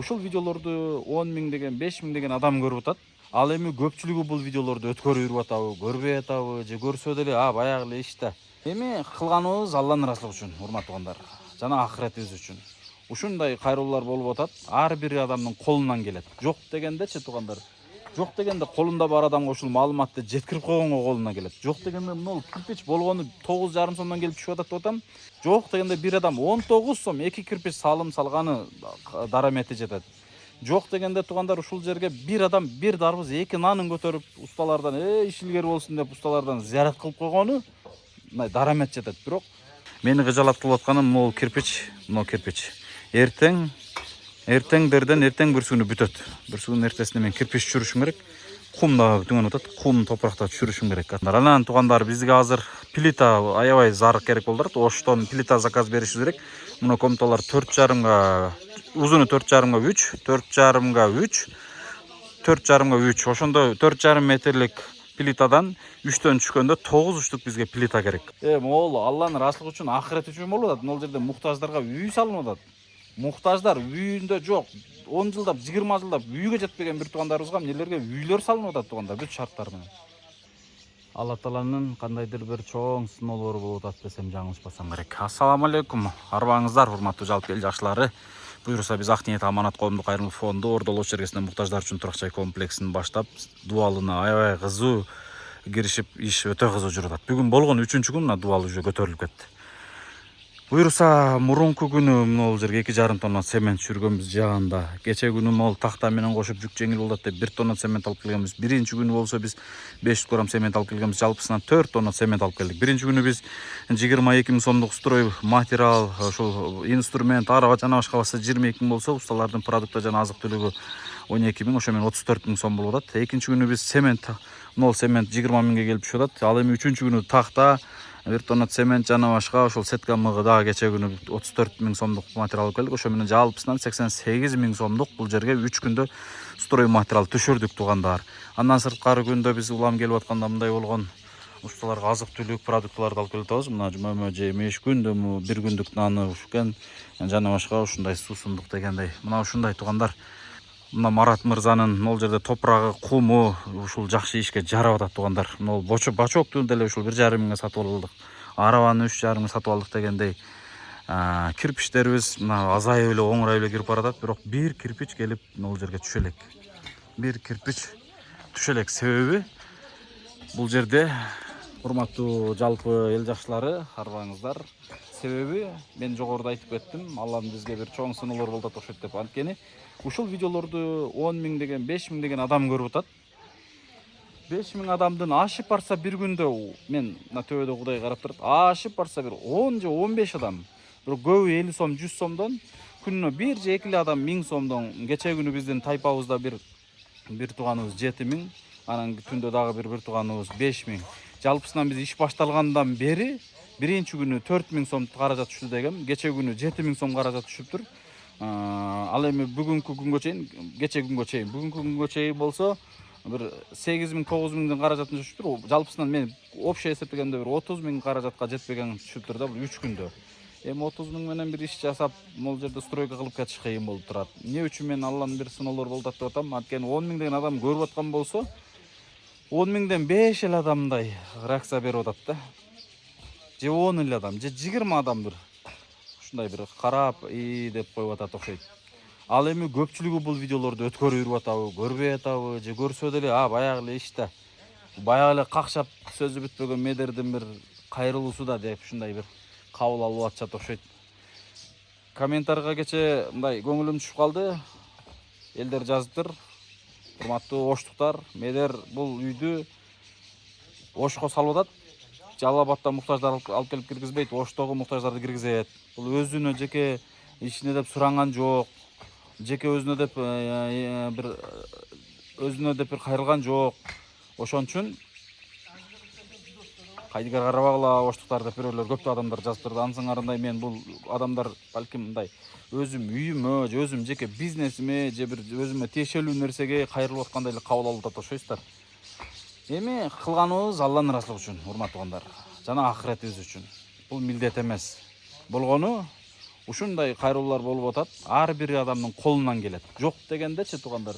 Ушул видеолорду 10 миң деген, 5 миң деген адам көрүп атат. Ал эми көпчүлүгү бул видеолорду өткөрүп жүрүп атабы, көрбөй атабы, же көрсө деле баягы эле иште. Эми кылганыбыз Алланын ыраазылыгы үчүн, урматтуу туугандар, жана акыретибиз үчүн. Ушундай кайрылуулар болуп атат, ар бир адамдын колунан келет. Жок дегендечи туугандар. Жок дегенде колунда бар адамга ушул маалыматты жеткирип койгонго колуна келет. Жок дегенде мына кирпич болгону 9,5 сомдон келип түшүп атат деп атам. Жок дегенде бир адам 19 сом 2 кирпич салым салганы дарамети жетет. Жок дегенде туугандар ушул жерге бир адам бир дарбыз 2 нанын көтөрүп усталардан иш илгери болсун деп усталардан зыярат кылып койгону мындай дарамет жетет. Бирок мени кыжалат кылып атканы могул кирпич, кирпич. Эртеңдерден эртең бүрсүгүнү бүтөт. Бүрсүгүнүн эртесинде мен кирпич түшүрүшүм керек. Кум да түгөнүп атат. Кум топуракта түшүрүшүм керек. Анан туугандар бизге азыр плита аябай зарык керек болуп атат. Оштон плита заказ беришибиз керек. Мына комнаталар 4,5га, узуну 4,5га 3, 4,5га 3, 4,5га 3. Ошондо 4,5 метрлик плитадан 3төн түшкөндө 9 учлук бизге плита керек. Могул Алланын ыраазылыгы үчүн, акырет үчүн болуп атат. Могул жерде муктаждарга үй салынып атат. Муктаждар үйүндө жок, 10 жылдап, 20 жылдап үйгө жетпеген бир туугандарыбызга эмнелерге үйлөр салынып атат туугандар, бүт шарттар менен. Алла Тааланын кандайдыр бир чоң сыноолору болуп атат десем жаңылышпасам керек. Ассаламу алейкум, арбаңыздар, урматтуу жалпы эл жакшылары. Буюрса биз Ак ниет аманат коомдук кайрымдуулук фонду Ордол Ош чергесинде муктаждар үчүн турак жай комплексин баштап, дубалына аябай кызуу киришип, иш өтө кызуу жүрүп атат. Бүгүн болгон 3-күн мына дубал уже көтөрүлүп кетти. Буюрса мурунку күнү могул жерге 2,5 тонна цемент түшүргөнбүз жаанда. Кече күнү могул такта менен кошуп жүк жеңил болот деп 1 тонна цемент алып келгенбиз. Биринчи күнү болсо биз 500 грамм цемент алып келгенбиз. Жалпысынан 4 тонна цемент алып келдик. Биринчи күнү биз 22 миң сомдук строй материал, ошол инструмент, арба жана башка 22 миң болсо, усталардын продукты жана азык түлүгү 12 миң, ошо менен 34 миң сом болуп атат. Экинчи күнү биз цемент, цемент 20 миңге келип түшүп атат. Ал эми үчүнчү күнү такта, 1 тонна цемент жана башка ошол сетка мыгы дагы кече күнү 34 миң сомдук материал алып келдик. Ошо менен жалпысынан 88 миң сомдук бул жерге 3 күндө строй материал түшүрдүк туугандар. Андан сырткары күндө биз улам келип атканда мындай болгон усталарга азык түлүк продуктыларды алып келип атабыз. Мына мөмө же меш күндө 1 күндүк наны ушкен жана башка ушундай суусундук дегендей. Мына ушундай туугандар. Мына Марат мырзанын могул жерде топурагы, куму ушул жакшы ишке жарап атат туугандар. Могул бачокту деле ушул 1,5 миңге сатып алдык. Арабаны 3,5 миңге сатып алдык дегендей. Кирпичтерибиз мына азайып эле, оңурайып эле кирип баратат, бирок бир кирпич келип могул жерге түшө элек. Бир кирпич түшө элек. Себеби бул жерде урматтуу жалпы эл жакшылары, арбаңыздар. Себеби мен жогоруда айтып кеттим, Алланын бизге бир чоң сыноолор болуп атат окшойт деп. Анткени ушул видеолорду 10 миң деген, 5 миң деген адам көрүп атат. 5 миң адамдын ашып барса бир күндө, мен мына төбөдө Кудай карап турат, ашып барса бир 10 же 15 адам, бирок көбү 50 сом, 100 сомдон, күнүнө 1 же 2 эле адам 1000 сомдон. Кече күнү биздин тайпабызда бир тууганыбыз 7 миң, анан түндө дагы бир тууганыбыз 5 миң. Жалпысынан биз иш башталгандан бери биринчи күнү 4 миң сом каражат түштү дегем, кече күнү 7 миң сом каражат түшүптүр. Ал эми бүгүнкү күнгө чейин, кече күнгө чейин, бүгүнкү күнгө чейин болсо бир 8 миң, 9 миңдин каражатын түшүптүр. Жалпысынан мен общий эсептегенде бир 30 миң каражатка жетпеген түшүптүр да, бул 3 күндө. Эми 30 миң менен бир иш жасап, могул жерде стройка кылып кетиш кыйын болуп турат. Эмне үчүн мен Алланын бир сыноолор болуп атат деп атам? Анткени 10 миң деген адам көрүп аткан болсо, 10 миңден 5 эле адамдай реакция берип атат да. Же 10 эле адам, же 20 адам бир ушундай бир карап деп коюп атат окшойт. Ал эми көпчүлүгү бул видеолорду өткөрүп жүрүп атабы, көрбөй атабы, же көрсө деле баягы эле иште. Баягы эле какшап сөзү бүтпөгөн медердин бир кайрылуусу да деп ушундай бир кабыл алып атышат окшойт. Комментарийга кече мындай көңүлүм түшүп калды. Элдер жазыптыр. Урматтуу оштуктар, медер бул үйдү Ошко салып атат. Жалал Абадта муктаждар алып келип киргизбейт, Оштогу муктаждарды киргизет. Бул өзүнө жеке ишине деп суранган жок. Жеке өзүнө деп бир кайрылган жок. Ошон үчүн кайдыгер карабагыла оштуктар деп бирөөлөр көптү адамдар жазып турду. Ансыңарындай мен бул адамдар балким мындай өзүм үйүмө, же өзүм жеке бизнесиме, же бир өзүмө тиешелүү нерсеге кайрылып аткандай эле кабыл алып атат окшойсуздар. Эми кылганыбыз Алланын ыраазылыгы үчүн, урматтуу туугандар, жана акыретибиз үчүн. Бул милдет эмес. Болгону ушундай кайрылуулар болуп атат. Ар бир адамдын колунан келет. Жок дегендечи туугандар.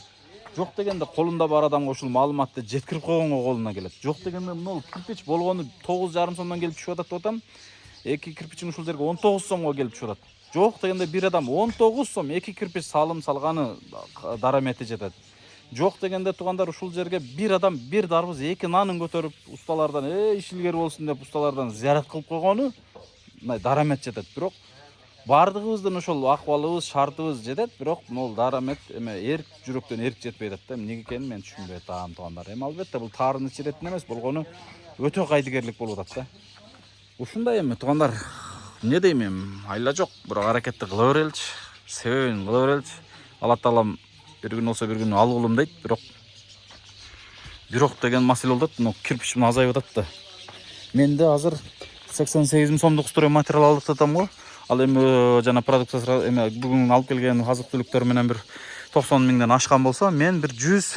Жок дегенде колунда бар адамга ушул маалыматты жеткирип койгонго колуна келет. Жок дегенде мына кирпич болгону 9,5 сомдон келип түшүп атат деп атам. Эки кирпичин ушул жерге 19 сомго келип түшүп атат. Жок дегенде бир адам 19 сом эки кирпич салым салганы дарамети жетет. Жок дегенде туугандар ушул жерге бир адам бир дарбыз эки нанын көтөрүп усталардан иш илгери болсун деп усталардан зыярат кылып койгону мындай дарамет жетет. Бирок бардыгыбыздын ошол акыбалыбыз, шартыбыз жетет, бирок могул дарамет эме эрк жүрөктөн эрк жетпей атат да. Эмнеге экенин мен түшүнбөй атам туугандар. Эми албетте бул таарыныч иретин эмес, болгону өтө кайдыгерлик болуп атат да. Ушундай эми туугандар, эмне дейм эми, айла жок, бирок аракетти кыла береличи, себебин кыла береличи. Алла таалам бир күн болсо бир күн алгылым дейт, бирок деген маселе болуп атат. Мына кирпичим азайып атат да. Менде азыр 88 сомдук строй материал алып атам го. Ал эми жана продукция эме бүгүн алып келген азык-түлүктөр менен бир 90 миңден ашкан болсо, мен бир 100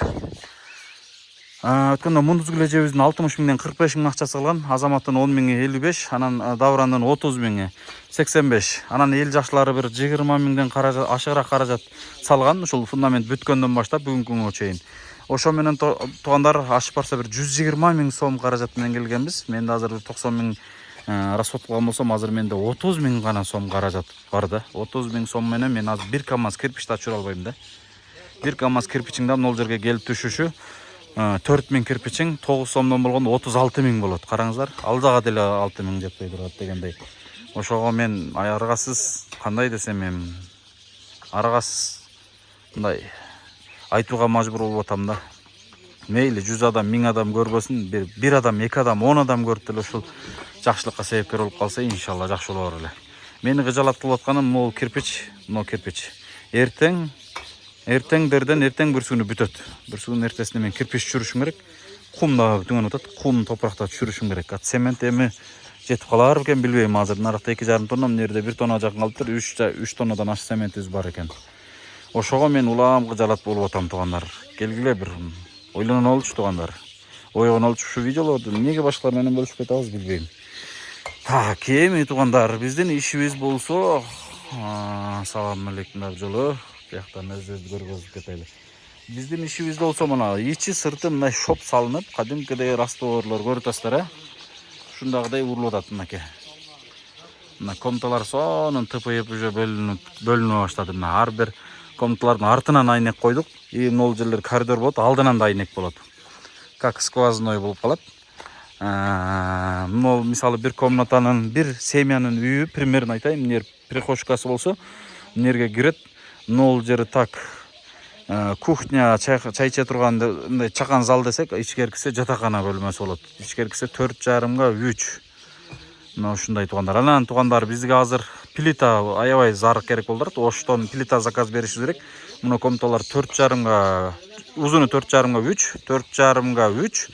өткөндө мундуз күлежебиздин 60 миңден 45 миң акчасы калган, Азаматтын 10 миңи 55, анан Даврандын 30 миңи 85, анан эл жакшылары бир 20 миңден каражат, ашыгыраак каражат салган, ушул фундамент бүткөндөн баштап бүгүнкү күнгө чейин. Ошо менен туугандар ашып барса бир 120 миң сом каражат менен келгенбиз. Менде азыр 90 миң расход кылган болсом, азыр менде 30 миң гана сом каражат бар да. 30 миң сом менен мен азыр 1 КАМАЗ кирпич тапшыра албайм да. 1 КАМАЗ кирпичиң да могул жерге келип түшүшү 4 миң кирпичиң 9 сомдон болгондо 36 миң болот. Караңыздар, ал жага деле 6 миң жетпей турат дегендей. Ошого мен аргасыз, кандай десем эми, аргасыз мындай айтууга мажбур болуп атам да. Мейли 100 адам, 1000 адам көрбөсүн, бир адам, 2 адам, 10 адам көрүп деле ушул жакшылыкка себепкер болуп калса, иншалла жакшы болор эле. Мени кыжалат кылып атканым могул кирпич, кирпич. Эртеңдерден эртең бүрсүгүнү бүтөт. Бүрсүгүнүн эртесинде мен кирпич түшүрүшүм керек. Кумда түгөнүп атат. Кум топуракта түшүрүшүм керек. Цемент эми жетип калар экен билбейм. Азыр наракта 2,5 тонна, мына жерде 1 тонна жакын калыптыр. 3 тоннадан аш цементибиз бар экен. Ошого мен улам кыжалат болуп атам туугандар. Келгиле бир ойлонон алчу туугандар. Ойгон алчу ушу видеолорду эмнеге башкалар менен бөлүшпөй атабыз билбейм. Так, эми туугандар, биздин ишибиз болсо, салам алейкум жолу. Бияктан өзүбүздү көргөзүп кетели. Биздин ишибизде болсо мына ичи сырты мындай шоп салынып, кадимкидей растворлор көрүп атасыздар, ушундагыдай урулуп атат мынакей. Мына комнаталар сонун тыпыйып уже бөлүнө баштады. Мына ар бир комнаталардын артынан айнек койдук. Могул жерлер коридор болот, алдынан да айнек болот. Как сквозной болуп калат. Могул мисалы бир комнатанын, бир семьянын үйү, примерно айтайын, мына прихожкасы болсо, мына жерге кирет. Могул жери так кухня, чай иче турган мындай чакан зал десек, ичкеркиси жатакана бөлмөсү болот. Ичкеркиси 4,5 га 3. Мына ушундай туугандар. Анан туугандар, бизге азыр плита аябай зарык керек болуп атат. Оштон плита заказ беришибиз керек. Мына комнаталар 4,5 га, узуну 4,5 га 3, 4,5 га 3,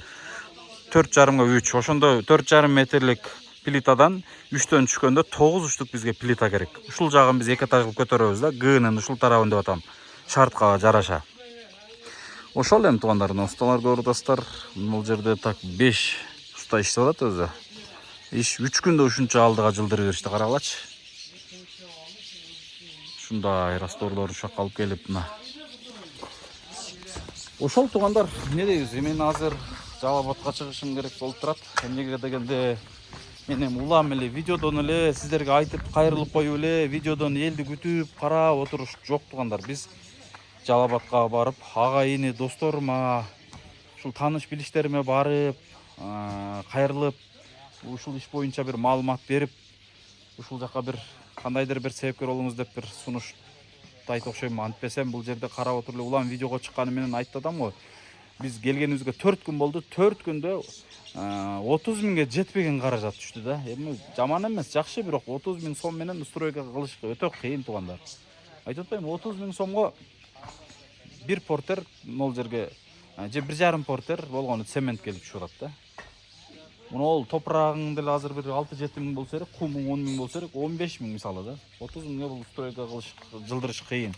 4,5 га 3. Ошондо 4,5 метрлик плитадан 3төн түшкөндө 9 учлук бизге плита керек. Ушул жагын биз эки этаж кылып көтөрөбүз да, Гнын ушул тарабын деп атам. Шартка жараша. Ошол эми туугандар, усталар көрүп атасыздар. Бул жерде так 5 уста иштеп атат өзү. Иш 3 күндө ушунча алдыга жылдырып беришти, карагылачы. Ушундай растворлорду ушакка алып келип мына. Ошол туугандар, эмне дейбиз? Мен азыр Жалал-Абадка чыгышым керек болуп турат. Эмнеге дегенде мен эми улам эле видеодон эле сиздерге айтып кайрылып коюп эле, видеодон элди күтүп карап отуруш жок туугандар. Биз Жалал-Абадка барып, ага-ини, досторума, ушул тааныш билиштериме барып, кайрылып, ушул иш боюнча бир маалымат берип, ушул жака бир кандайдыр бир себепкер болуңуз деп бир сунуш айтып окшойм. Антпесем бул жерде карап отуруп эле улам видеого чыкканы менен айтып атам го. Биз келгенибизге 4 күн болду. 4 күндө 30 миңге жетпеген каражат түштү да. Эми жаман эмес, жакшы, бирок 30 миң сом менен стройка кылыш өтө кыйын туугандар. Айтып атпайм, 30 миң сомго бир портер могул жерге же 1,5 портер болгону цемент келип түшүп атат да. Мына топурагың деле азыр бир 6-7 миң болсо керек, кумуң 10 миң болсо керек, 15 миң мисалы да. 30 миңге бул стройка кылыш, жылдырыш кыйын.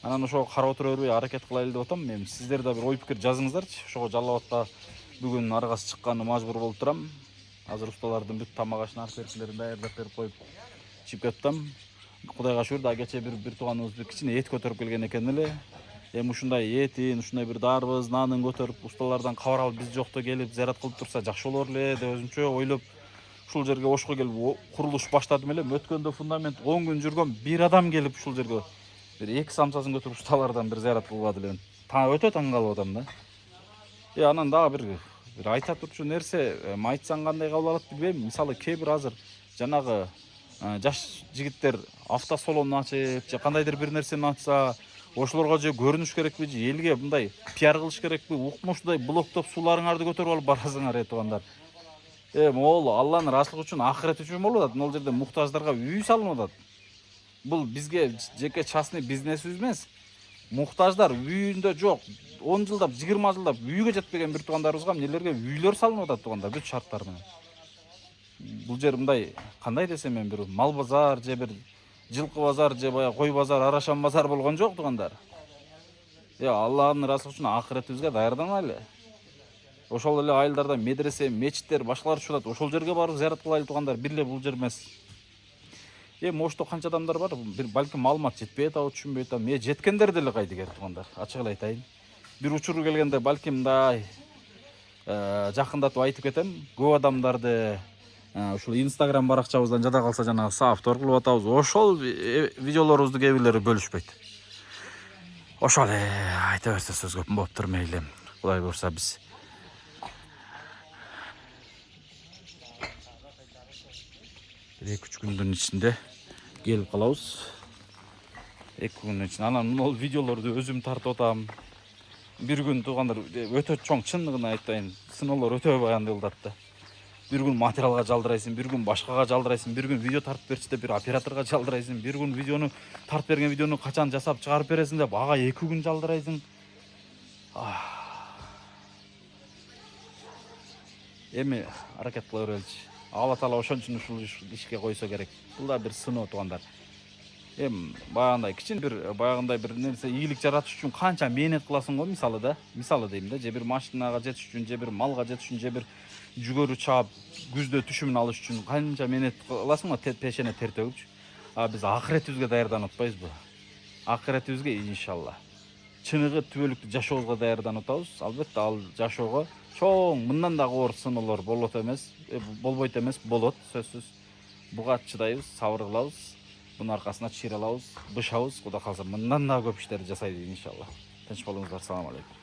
Анан ошого карап отура бербей аракет кылайлы деп атам. Мен сиздер да бир ой пикир жазыңыздарчы. Ошого Жалал-Абадка бүгүн аргасы чыкканы мажбур болуп турам. Азыр усталардын бүт тамак ашын арт беркилерин даярдап берип коюп чыгып кеттим. Кудайга шүгүр, да кече бир тууганыбыз кичине эт көтөрүп келген экен эле. Эми ушундай этин, ушундай бир дарбыз, нанын көтөрүп усталардан кабар алып биз жокто келип зыярат кылып турса жакшы болор эле деп өзүмчө ойлоп ушул жерге Ошко келип курулуш баштадым эле. Өткөндө фундамент 10 күн жүргөн бир адам келип ушул жерге бир 2 самсасын көтөрүп усталардан бир зыярат кылбады эле. Өтө таң калып атам да. Анан дагы бир айта турчу нерсе, айтсаң кандай кабыл алат билбейм. Мисалы кээ бир азыр жанагы жаш жигиттер автосалон ачып же кандайдыр бир нерсени ачса, ошолорго же көрүнүш керекпи, же элге мындай пиар кылыш керекпи, укмуштуудай блоктоп сууларыңарды көтөрүп алып барасыңар туугандар. Могул Алланын ыраазычылыгы үчүн, акырет үчүн болуп атат. Могул жерде муктаждарга үй салынып атат. Бул бизге жеке частный бизнесибиз эмес. Муктаждар үйүндө жок, 10 жылдап, 20 жылдап үйгө жетпеген бир туугандарыбызга эмнелерге үйлөр салынып атат туугандар, бүт шарттар менен. Бул жер мындай, кандай десем мен, бир мал базар же бир жылкы базар же баягы кой базар, арашан базар болгон жок туугандар. Алланын ыраазычылыгы үчүн акыретибизге даярданайлы. Ошол эле айылдарда медресе, мечиттер, башкалар чурат. Ошол жерге барып зыярат кылайлы туугандар, бир эле бул жер эмес. Ошто канча адамдар бар, бир балким маалымат жетпей атабы, түшүнбөй атам. Жеткендер деле кайдыгер туугандар, ачык эле айтайын. Бир учуру келгенде балким мындай жакындатып айтып кетем. Көп адамдарды ушул Instagram баракчабыздан жада калса жанагы соавтор кылып атабыз. Ошол видеолорубузду кээ бирлери бөлүшпөйт. Ошол айта берсе сөз көп болуптур, мейли. Кудай буйрса биз бир 2-3 күндүн ичинде келип калабыз. 2 күндүн ичинде анан могул видеолорду өзүм тартып атам. Бир күн туугандар өтө чоң, чындыгын айтайын, сыноолор өтө баягындай болот да. Бир күн материалга жалдырайсың, бир күн башкага жалдырайсың, бир күн видео тартып берчи деп бир операторго жалдырайсың, бир күн видеону тартып берген видеону качан жасап чыгарып бересиң деп ага 2 күн жалдырайсың. Эми аракет кыла береличи. Алла таала ошон үчүн ушул ишке койсо керек. Бул да бир сыноо туугандар. Баягындай кичине бир нерсе ийгилик жаратыш үчүн канча мээнет кыласың го, мисалы дейм да, же бир машинага жетиш үчүн, же бир малга жетиш үчүн, же бир жүгөрү чаап күздө түшүмүн алыш үчүн канча мээнет кыласың го, пешене тер төгүпчү. Биз акыретибизге даярданып атпайбызбы? Акыретибизге иншалла чыныгы түбөлүктүү жашообузга даярданып атабыз. Албетте ал жашоого чоң, мындан дагы оор сыноолор болот эмес, болбойт эмес, болот сөзсүз. Буга чыдайбыз, сабыр кылабыз. Bunun arkasına çiğ alabız, bışabız. Kuda kalsa mından daha köp işleri жасайды иншалла. Тынч болуңуздар. Салам алейкум.